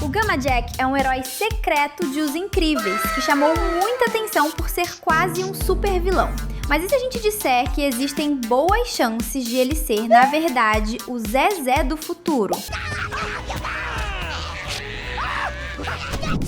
O Gamma Jack é um herói secreto de Os Incríveis, que chamou muita atenção por ser quase um super vilão. Mas e se a gente disser que existem boas chances de ele ser, na verdade, o Zezé do futuro?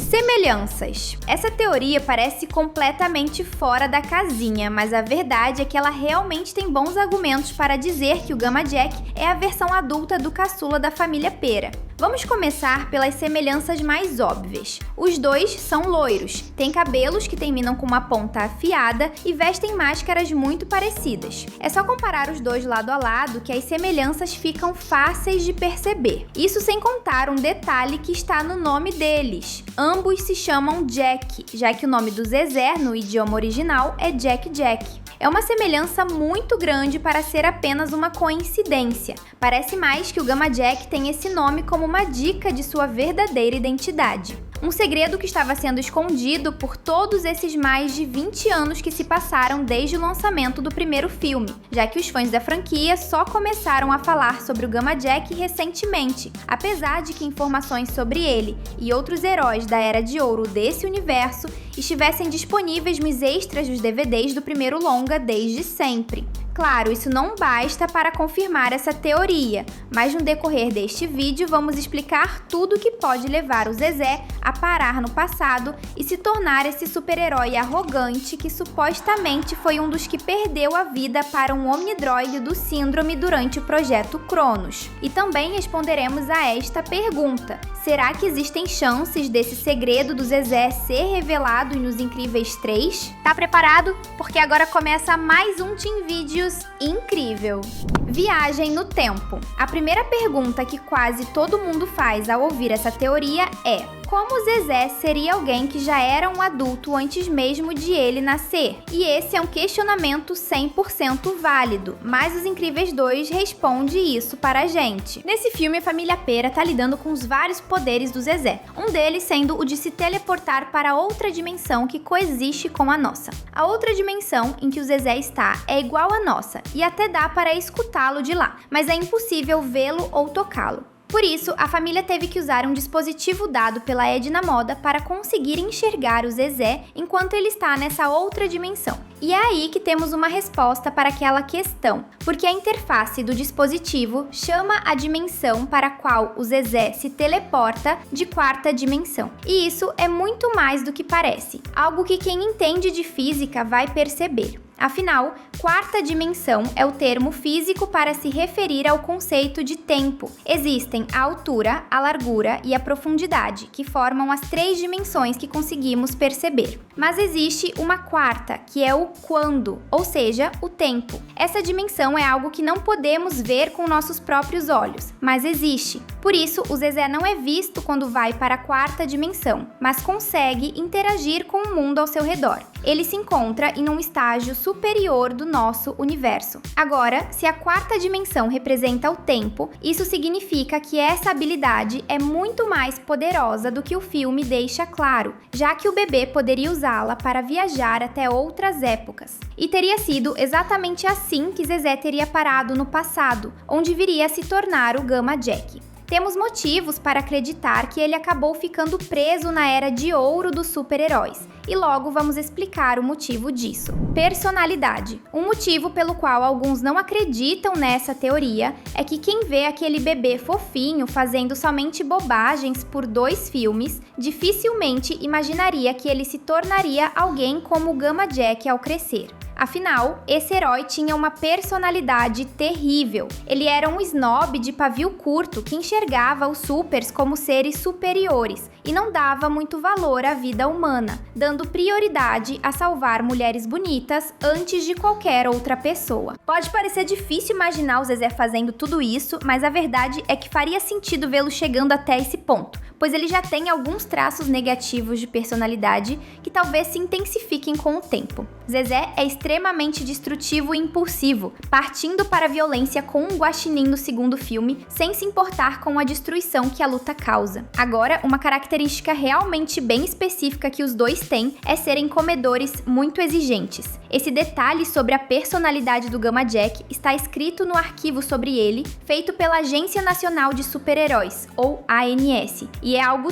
Semelhanças. Essa teoria parece completamente fora da casinha, mas a verdade é que ela realmente tem bons argumentos para dizer que o Gamma Jack é a versão adulta do caçula da família Pera. Vamos começar pelas semelhanças mais óbvias. Os dois são loiros, têm cabelos que terminam com uma ponta afiada e vestem máscaras muito parecidas. É só comparar os dois lado a lado que as semelhanças ficam fáceis de perceber. Isso sem contar um detalhe que está no nome deles. Ambos se chamam Jack, já que o nome do Zezé no idioma original é Jack Jack. É uma semelhança muito grande para ser apenas uma coincidência. Parece mais que o Gamma Jack tem esse nome como uma dica de sua verdadeira identidade. Um segredo que estava sendo escondido por todos esses mais de 20 anos que se passaram desde o lançamento do primeiro filme, já que os fãs da franquia só começaram a falar sobre o Gamma Jack recentemente, apesar de que informações sobre ele e outros heróis da Era de Ouro desse universo estivessem disponíveis nos extras dos DVDs do primeiro longa desde sempre. Claro, isso não basta para confirmar essa teoria, mas no decorrer deste vídeo vamos explicar tudo que pode levar o Zezé a parar no passado e se tornar esse super-herói arrogante que supostamente foi um dos que perdeu a vida para um omnidroide do Síndrome durante o projeto Cronos. E também responderemos a esta pergunta: será que existem chances desse segredo do Zezé ser revelado nos Incríveis 3? Tá preparado? Porque agora começa mais um Team Vídeos incrível! Viagem no tempo. A primeira pergunta que quase todo mundo faz ao ouvir essa teoria é: como Zezé seria alguém que já era um adulto antes mesmo de ele nascer? E esse é um questionamento 100% válido, mas Os Incríveis 2 responde isso para a gente. Nesse filme, a família Pera tá lidando com os vários poderes do Zezé, um deles sendo o de se teleportar para outra dimensão que coexiste com a nossa. A outra dimensão em que o Zezé está é igual à nossa, e até dá para escutá-lo de lá, mas é impossível vê-lo ou tocá-lo. Por isso, a família teve que usar um dispositivo dado pela Edna Moda para conseguir enxergar o Zezé enquanto ele está nessa outra dimensão. E é aí que temos uma resposta para aquela questão, porque a interface do dispositivo chama a dimensão para a qual o Zezé se teleporta de quarta dimensão. E isso é muito mais do que parece, algo que quem entende de física vai perceber. Afinal, quarta dimensão é o termo físico para se referir ao conceito de tempo. Existem a altura, a largura e a profundidade, que formam as três dimensões que conseguimos perceber. Mas existe uma quarta, que é o quando, ou seja, o tempo. Essa dimensão é algo que não podemos ver com nossos próprios olhos, mas existe. Por isso, o Zezé não é visto quando vai para a quarta dimensão, mas consegue interagir com o mundo ao seu redor. Ele se encontra em um estágio superior do nosso universo. Agora, se a quarta dimensão representa o tempo, isso significa que essa habilidade é muito mais poderosa do que o filme deixa claro, já que o bebê poderia usá-la para viajar até outras épocas. E teria sido exatamente assim que Zezé teria parado no passado, onde viria a se tornar o Gamma Jack. Temos motivos para acreditar que ele acabou ficando preso na Era de Ouro dos super-heróis, e logo vamos explicar o motivo disso. Personalidade. Um motivo pelo qual alguns não acreditam nessa teoria é que quem vê aquele bebê fofinho fazendo somente bobagens por 2 filmes, dificilmente imaginaria que ele se tornaria alguém como o Gamma Jack ao crescer. Afinal, esse herói tinha uma personalidade terrível. Ele era um snob de pavio curto que enxergava os supers como seres superiores e não dava muito valor à vida humana, dando prioridade a salvar mulheres bonitas antes de qualquer outra pessoa. Pode parecer difícil imaginar o Zezé fazendo tudo isso, mas a verdade é que faria sentido vê-lo chegando até esse ponto, pois ele já tem alguns traços negativos de personalidade que talvez se intensifiquem com o tempo. Zezé é extremamente destrutivo e impulsivo, partindo para a violência com um guaxinim no segundo filme, sem se importar com a destruição que a luta causa. Agora, uma característica realmente bem específica que os dois têm é serem comedores muito exigentes. Esse detalhe sobre a personalidade do Gamma Jack está escrito no arquivo sobre ele, feito pela Agência Nacional de Super-Heróis, ou ANS, E é algo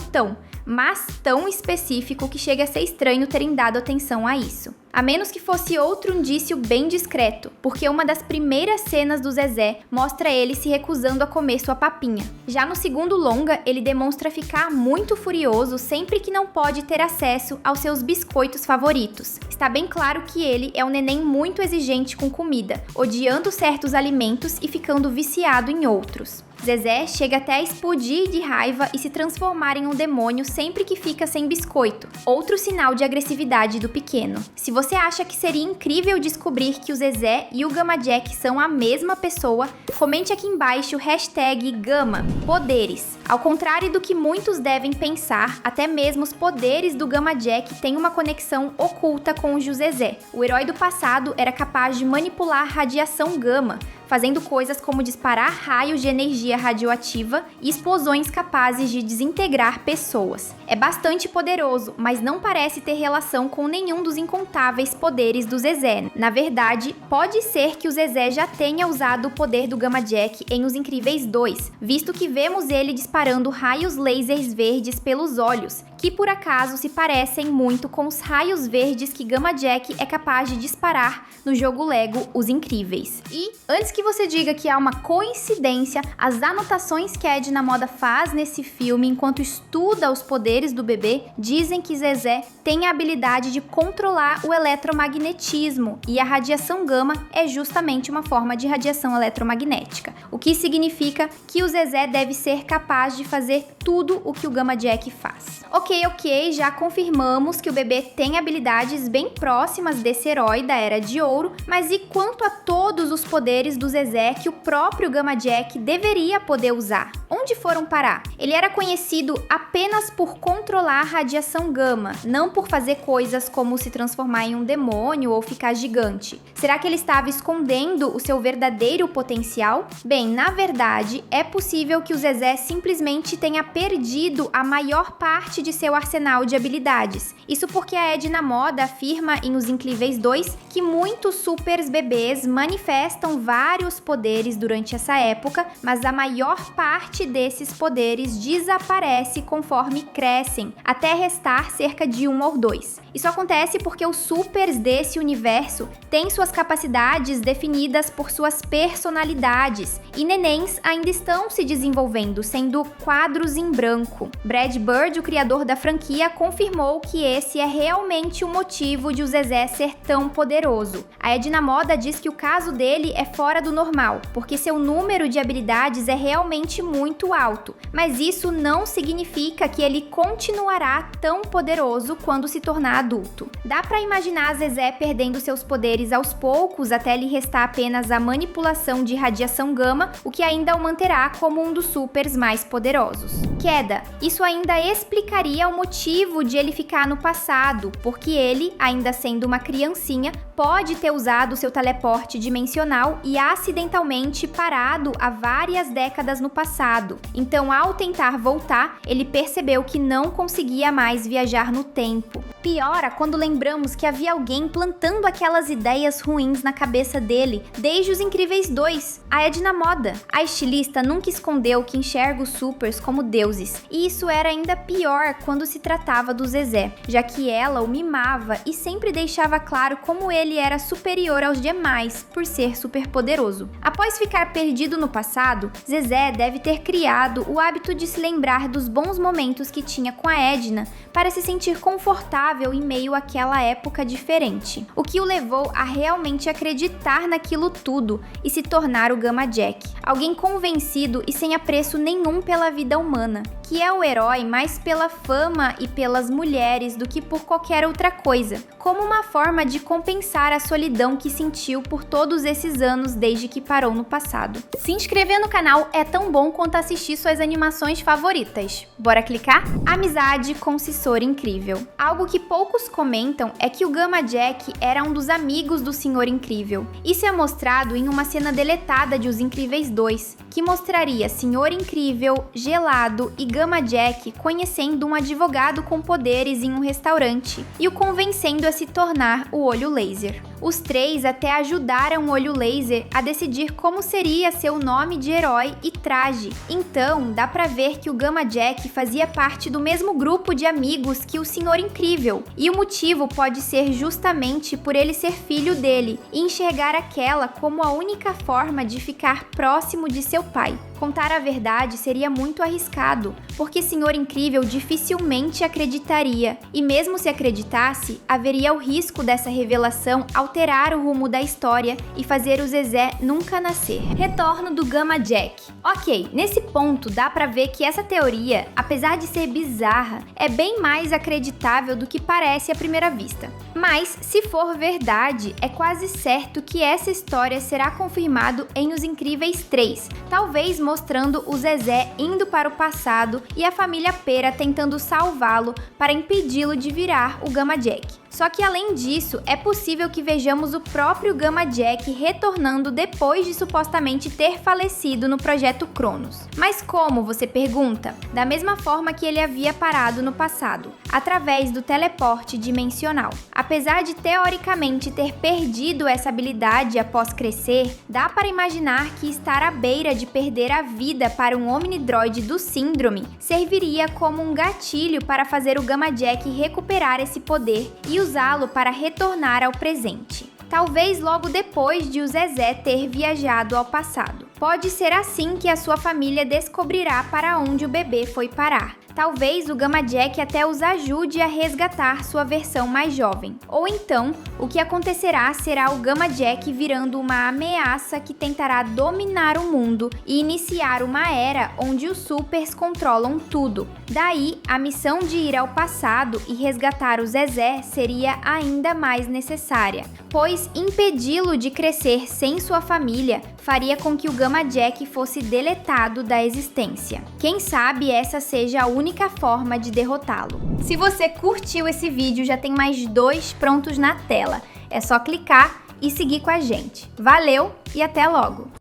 mas tão específico que chega a ser estranho terem dado atenção a isso. A menos que fosse outro indício bem discreto, porque uma das primeiras cenas do Zezé mostra ele se recusando a comer sua papinha. Já no segundo longa, ele demonstra ficar muito furioso sempre que não pode ter acesso aos seus biscoitos favoritos. Está bem claro que ele é um neném muito exigente com comida, odiando certos alimentos e ficando viciado em outros. Zezé chega até a explodir de raiva e se transformar em um demônio sempre que fica sem biscoito, outro sinal de agressividade do pequeno. Se você acha que seria incrível descobrir que o Zezé e o Gama Jack são a mesma pessoa, comente aqui embaixo o hashtag Gama, poderes. Ao contrário do que muitos devem pensar, até mesmo os poderes do Gama Jack têm uma conexão oculta com os de Zezé. O herói do passado era capaz de manipular radiação gama, fazendo coisas como disparar raios de energia radioativa e explosões capazes de desintegrar pessoas. É bastante poderoso, mas não parece ter relação com nenhum dos incontáveis poderes do Zezé. Na verdade, pode ser que o Zezé já tenha usado o poder do Gama Jack em Os Incríveis 2, visto que vemos ele disparando raios lasers verdes pelos olhos, que por acaso se parecem muito com os raios verdes que Gama Jack é capaz de disparar no jogo Lego Os Incríveis. E, antes que você diga que há uma coincidência, as anotações que a Edna Moda faz nesse filme enquanto estuda os poderes do bebê dizem que Zezé tem a habilidade de controlar o eletromagnetismo e a radiação gama é justamente uma forma de radiação eletromagnética, o que significa que o Zezé deve ser capaz de fazer tudo o que o Gama Jack faz. Ok, já confirmamos que o bebê tem habilidades bem próximas desse herói da Era de Ouro, mas e quanto a todos os poderes do Zezé que o próprio Gama Jack deveria poder usar? Onde foram parar? Ele era conhecido apenas por controlar a radiação gama, não por fazer coisas como se transformar em um demônio ou ficar gigante. Será que ele estava escondendo o seu verdadeiro potencial? Bem, na verdade, é possível que o Zezé simplesmente tenha perdido a maior parte de seu arsenal de habilidades. Isso porque a Edna Moda afirma em Os Incríveis 2 que muitos supers bebês manifestam vários poderes durante essa época, mas a maior parte desses poderes desaparece conforme crescem, até restar cerca de 1 ou 2. Isso acontece porque os supers desse universo têm suas capacidades definidas por suas personalidades, e nenéns ainda estão se desenvolvendo, sendo quadros em branco. Brad Bird, o criador da franquia, confirmou que esse é realmente o motivo de o Zezé ser tão poderoso. A Edna Moda diz que o caso dele é fora do normal, porque seu número de habilidades é realmente muito alto, mas isso não significa que ele continuará tão poderoso quando se tornar adulto. Dá pra imaginar Zezé perdendo seus poderes aos poucos até lhe restar apenas a manipulação de radiação gama, o que ainda o manterá como um dos supers mais poderosos. Queda. Isso ainda explicaria o motivo de ele ficar no passado, porque ele, ainda sendo uma criancinha, pode ter usado seu teleporte dimensional e acidentalmente parado há várias décadas no passado. Então, ao tentar voltar, ele percebeu que não conseguia mais viajar no tempo. Piora quando lembramos que havia alguém plantando aquelas ideias ruins na cabeça dele desde Os Incríveis 2, a Edna Moda. A estilista nunca escondeu que enxerga os supers como deuses, e isso era ainda pior quando se tratava do Zezé, já que ela o mimava e sempre deixava claro como ele era superior aos demais por ser superpoderoso. Após ficar perdido no passado, Zezé deve ter criado o hábito de se lembrar dos bons momentos que tinha com a Edna para se sentir confortável em meio àquela época diferente, o que o levou a realmente acreditar naquilo tudo e se tornar o Gama Jack, alguém convencido e sem apreço nenhum pela vida humana, que é o herói mais pela fama e pelas mulheres do que por qualquer outra coisa, como uma forma de compensar a solidão que sentiu por todos esses anos desde que parou no passado. Se inscrever no canal é tão bom quanto assistir suas animações favoritas. Bora clicar? Amizade com Sensor Incrível. Algo que poucos comentam é que o Gama Jack era um dos amigos do Senhor Incrível. Isso é mostrado em uma cena deletada de Os Incríveis 2, que mostraria Senhor Incrível, Gelado e Gama Jack conhecendo um advogado com poderes em um restaurante e o convencendo a se tornar o Olho Laser. Laser. Os três até ajudaram o Olho Laser a decidir como seria seu nome de herói e traje. Então, dá pra ver que o Gamma Jack fazia parte do mesmo grupo de amigos que o Senhor Incrível, e o motivo pode ser justamente por ele ser filho dele e enxergar aquela como a única forma de ficar próximo de seu pai. Contar a verdade seria muito arriscado, porque Senhor Incrível dificilmente acreditaria, e mesmo se acreditasse, haveria o risco dessa revelação alterar o rumo da história e fazer o Zezé nunca nascer. Retorno do Gamma Jack. Ok, nesse ponto dá pra ver que essa teoria, apesar de ser bizarra, é bem mais acreditável do que parece à primeira vista. Mas, se for verdade, é quase certo que essa história será confirmado em Os Incríveis 3, talvez mostrando o Zezé indo para o passado e a família Pera tentando salvá-lo para impedi-lo de virar o Gamma Jack. Só que além disso, é possível que vejamos o próprio Gamma Jack retornando depois de supostamente ter falecido no Projeto Cronos. Mas como, você pergunta? Da mesma forma que ele havia parado no passado, através do teleporte dimensional. Apesar de teoricamente ter perdido essa habilidade após crescer, dá para imaginar que estar à beira de perder a vida para um Omnidroid do Síndrome serviria como um gatilho para fazer o Gamma Jack recuperar esse poder e usá-lo para retornar ao presente. Talvez logo depois de o Zezé ter viajado ao passado. Pode ser assim que a sua família descobrirá para onde o bebê foi parar. Talvez o Gamma Jack até os ajude a resgatar sua versão mais jovem. Ou então, o que acontecerá será o Gamma Jack virando uma ameaça que tentará dominar o mundo e iniciar uma era onde os supers controlam tudo. Daí, a missão de ir ao passado e resgatar o Zezé seria ainda mais necessária, pois impedi-lo de crescer sem sua família faria com que o Gamma Jack fosse deletado da existência. Quem sabe essa seja a única forma de derrotá-lo. Se você curtiu esse vídeo, já tem mais 2 prontos na tela. É só clicar e seguir com a gente. Valeu e até logo!